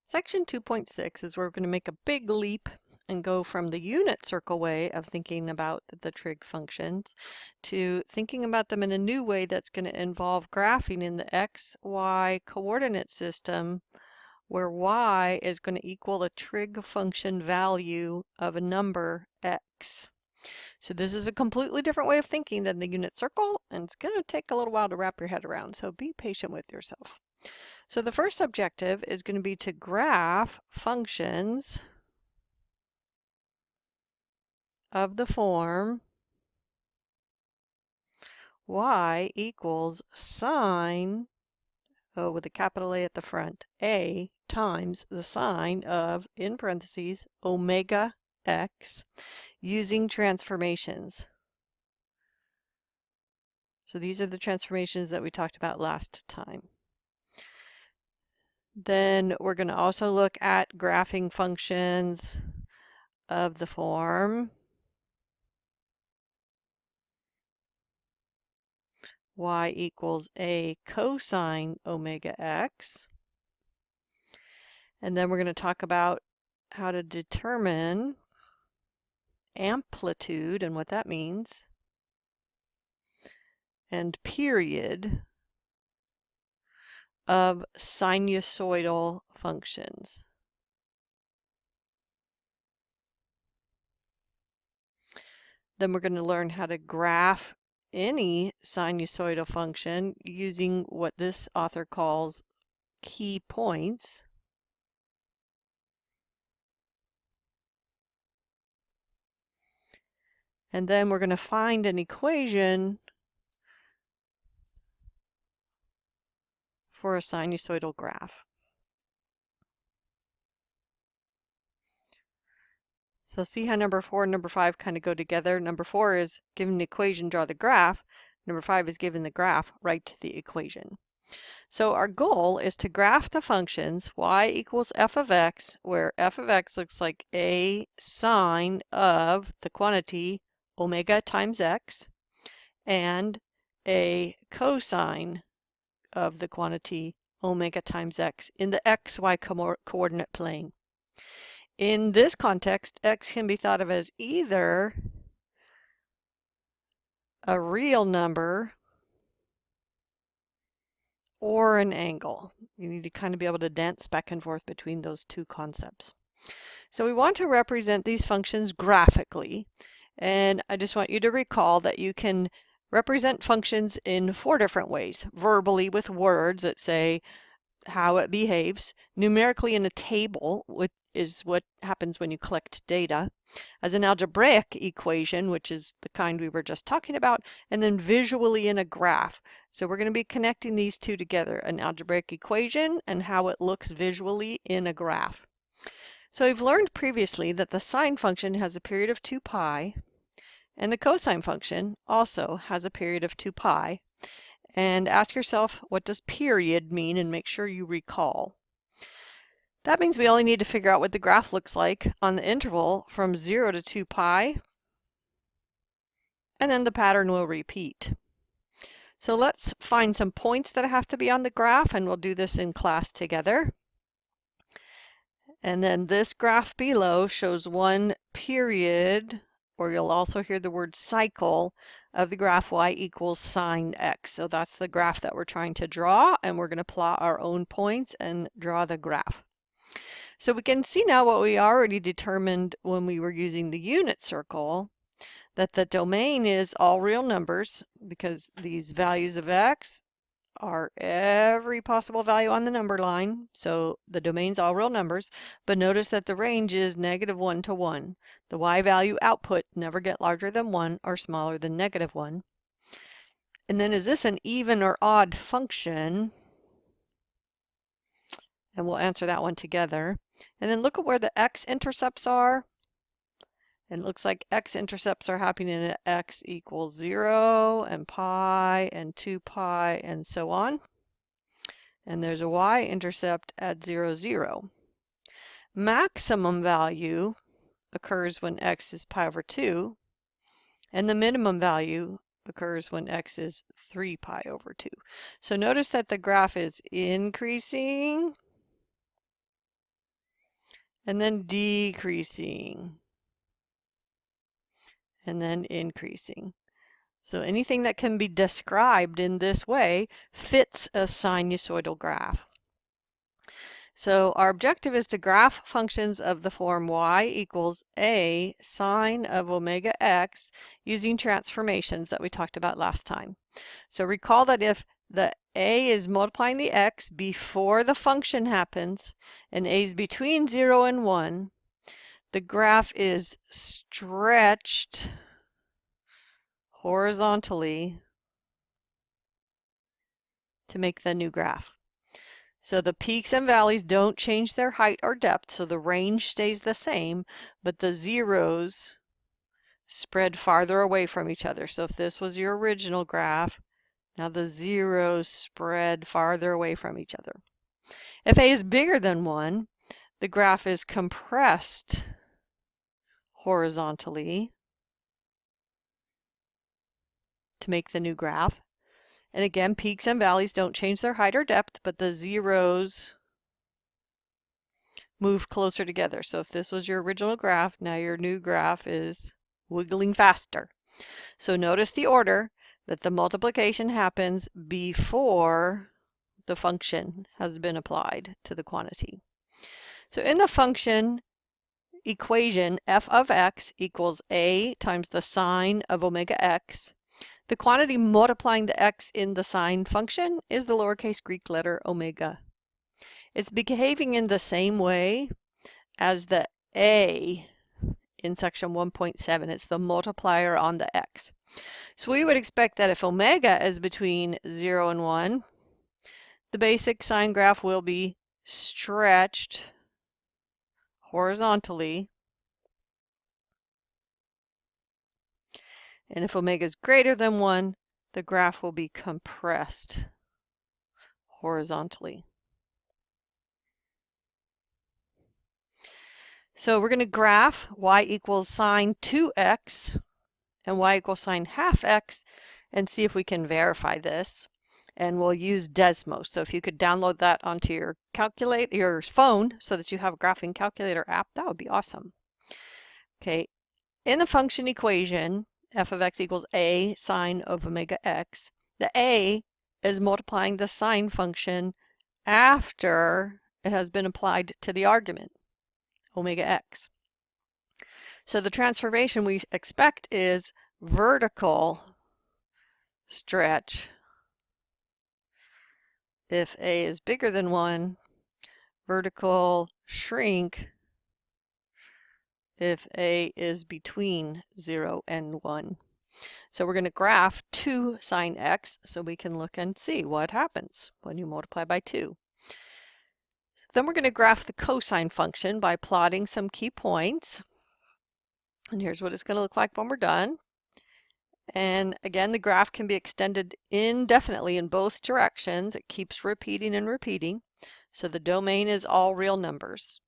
Section 2.6 is where we're going to make a big leap and go from the unit circle way of thinking about the trig functions to thinking about them in a new way that's going to involve graphing in the x, y coordinate system where y is going to equal a trig function value of a number x. So this is a completely different way of thinking than the unit circle, and it's going to take a little while to wrap your head around, so be patient with yourself. So the first objective is going to be to graph functions of the form y equals sine, with a capital A at the front, a times the sine of, in parentheses, omega x using transformations. So these are the transformations that we talked about last time. Then we're going to also look at graphing functions of the form y equals a cosine omega x. And then we're going to talk about how to determine amplitude and what that means, and period of sinusoidal functions. Then we're going to learn how to graph any sinusoidal function using what this author calls key points. And then we're going to find an equation for a sinusoidal graph. So see how number 4 and number 5 kind of go together. Number 4 is given the equation, draw the graph. Number 5 is given the graph, write the equation. So our goal is to graph the functions y equals f of x, where f of x looks like a sine of the quantity omega times x, and a cosine of the quantity omega times x in the xy coordinate plane. In this context, x can be thought of as either a real number or an angle. You need to kind of be able to dance back and forth between those two concepts. So we want to represent these functions graphically, and I just want you to recall that you can represent functions in 4 different ways. Verbally with words that say how it behaves, numerically in a table, which is what happens when you collect data, as an algebraic equation, which is the kind we were just talking about, and then visually in a graph. So we're going to be connecting these two together, an algebraic equation and how it looks visually in a graph. So we've learned previously that the sine function has a period of 2 pi, and the cosine function also has a period of 2 pi. And ask yourself, what does period mean, and make sure you recall. That means we only need to figure out what the graph looks like on the interval from 0 to 2 pi, and then the pattern will repeat. So let's find some points that have to be on the graph, and we'll do this in class together. And then this graph below shows one period, or you'll also hear the word cycle, of the graph y equals sine x. So that's the graph that we're trying to draw, and we're going to plot our own points and draw the graph. So we can see now what we already determined when we were using the unit circle, that the domain is all real numbers, because these values of x are every possible value on the number line, so the domain's all real numbers. But notice that the range is -1 to 1. The y value output never get larger than 1 or smaller than -1. And then is this an even or odd function? And we'll answer that one together. And then look at where the x-intercepts are. And it looks like x-intercepts are happening at x equals 0 and pi and 2 pi and so on. And there's a y-intercept at 0, 0. Maximum value occurs when x is pi over 2, and the minimum value occurs when x is 3 pi over 2. So notice that the graph is increasing and then decreasing, and then increasing. So anything that can be described in this way fits a sinusoidal graph. So our objective is to graph functions of the form y equals a sine of omega x using transformations that we talked about last time. So recall that if the a is multiplying the x before the function happens, and a is between 0 and 1, the graph is stretched horizontally to make the new graph. So the peaks and valleys don't change their height or depth, so the range stays the same, but the zeros spread farther away from each other. So if this was your original graph, now the zeros spread farther away from each other. If a is bigger than 1, the graph is compressed horizontally to make the new graph. And again, peaks and valleys don't change their height or depth, but the zeros move closer together. So if this was your original graph, now your new graph is wiggling faster. So notice the order that the multiplication happens before the function has been applied to the quantity. So in the function equation, f of x equals a times the sine of omega x, the quantity multiplying the x in the sine function is the lowercase Greek letter omega. It's behaving in the same way as the a in section 1.7. It's the multiplier on the x. So we would expect that if omega is between 0 and 1, the basic sine graph will be stretched horizontally. And if omega is greater than 1, the graph will be compressed horizontally. So we're going to graph y equals sine 2x and y equals sine half x and see if we can verify this. And we'll use Desmos. So if you could download that onto your phone so that you have a graphing calculator app, that would be awesome. Okay, in the function equation, f of x equals a sine of omega x, the a is multiplying the sine function after it has been applied to the argument, omega x. So the transformation we expect is vertical stretch if a is bigger than 1, vertical shrink if a is between 0 and 1. So we're going to graph 2 sine x so we can look and see what happens when you multiply by 2. Then we're going to graph the cosine function by plotting some key points. And here's what it's going to look like when we're done. And again, the graph can be extended indefinitely in both directions. It keeps repeating and repeating. So the domain is all real numbers.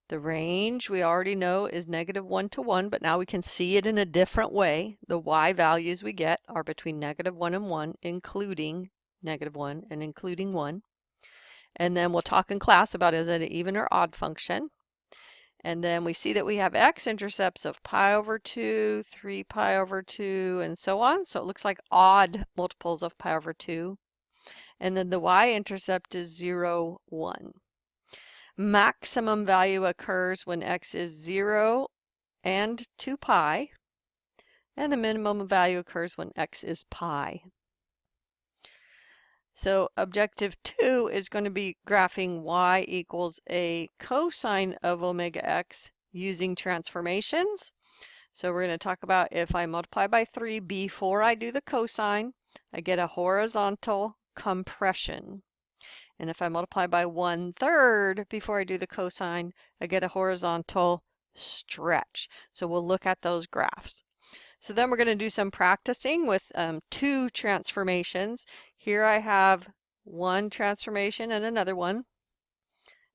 The range we already know is -1 to 1, but now we can see it in a different way. The y values we get are between -1 and 1, including -1 and including 1. And then we'll talk in class about is it an even or odd function. And then we see that we have x-intercepts of pi over 2, 3 pi over 2, and so on. So it looks like odd multiples of pi over 2. And then the y-intercept is 0, 1. Maximum value occurs when x is 0 and 2 pi. And the minimum value occurs when x is pi. So objective 2 is going to be graphing y equals a cosine of omega x using transformations. So we're going to talk about if I multiply by 3 before I do the cosine, I get a horizontal compression. And if I multiply by 1/3 before I do the cosine, I get a horizontal stretch. So we'll look at those graphs. So then we're going to do some practicing with 2 transformations. Here I have one transformation and another one.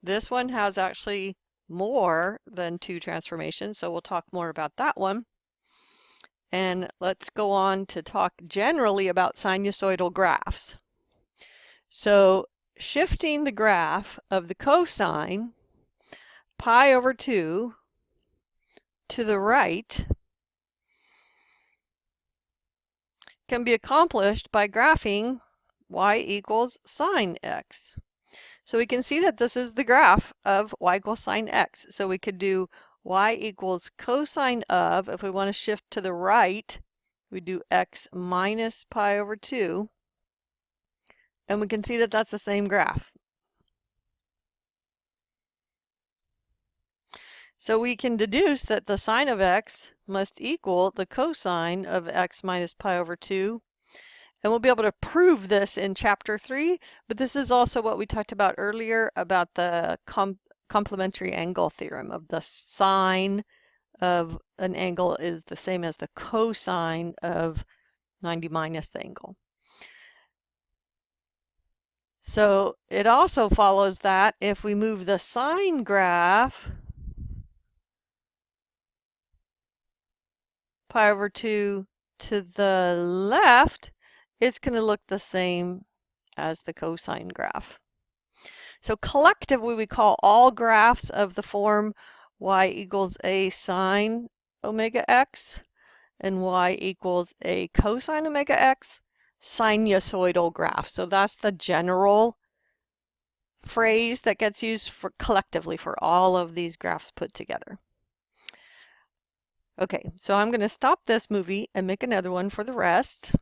This one has actually more than 2 transformations, so we'll talk more about that one. And let's go on to talk generally about sinusoidal graphs. So shifting the graph of the cosine pi over 2 to the right can be accomplished by graphing y equals sine x. So we can see that this is the graph of y equals sine x. So we could do y equals cosine of, if we want to shift to the right, we do x minus pi over 2. And we can see that that's the same graph. So we can deduce that the sine of x must equal the cosine of x minus pi over 2. And we'll be able to prove this in chapter 3, but this is also what we talked about earlier about the complementary angle theorem of the sine of an angle is the same as the cosine of 90 minus the angle. So it also follows that if we move the sine graph pi over 2 to the left, it's going to look the same as the cosine graph. So collectively, we call all graphs of the form y equals a sine omega x and y equals a cosine omega x sinusoidal graph. So that's the general phrase that gets used for collectively for all of these graphs put together. Okay, so I'm going to stop this movie and make another one for the rest.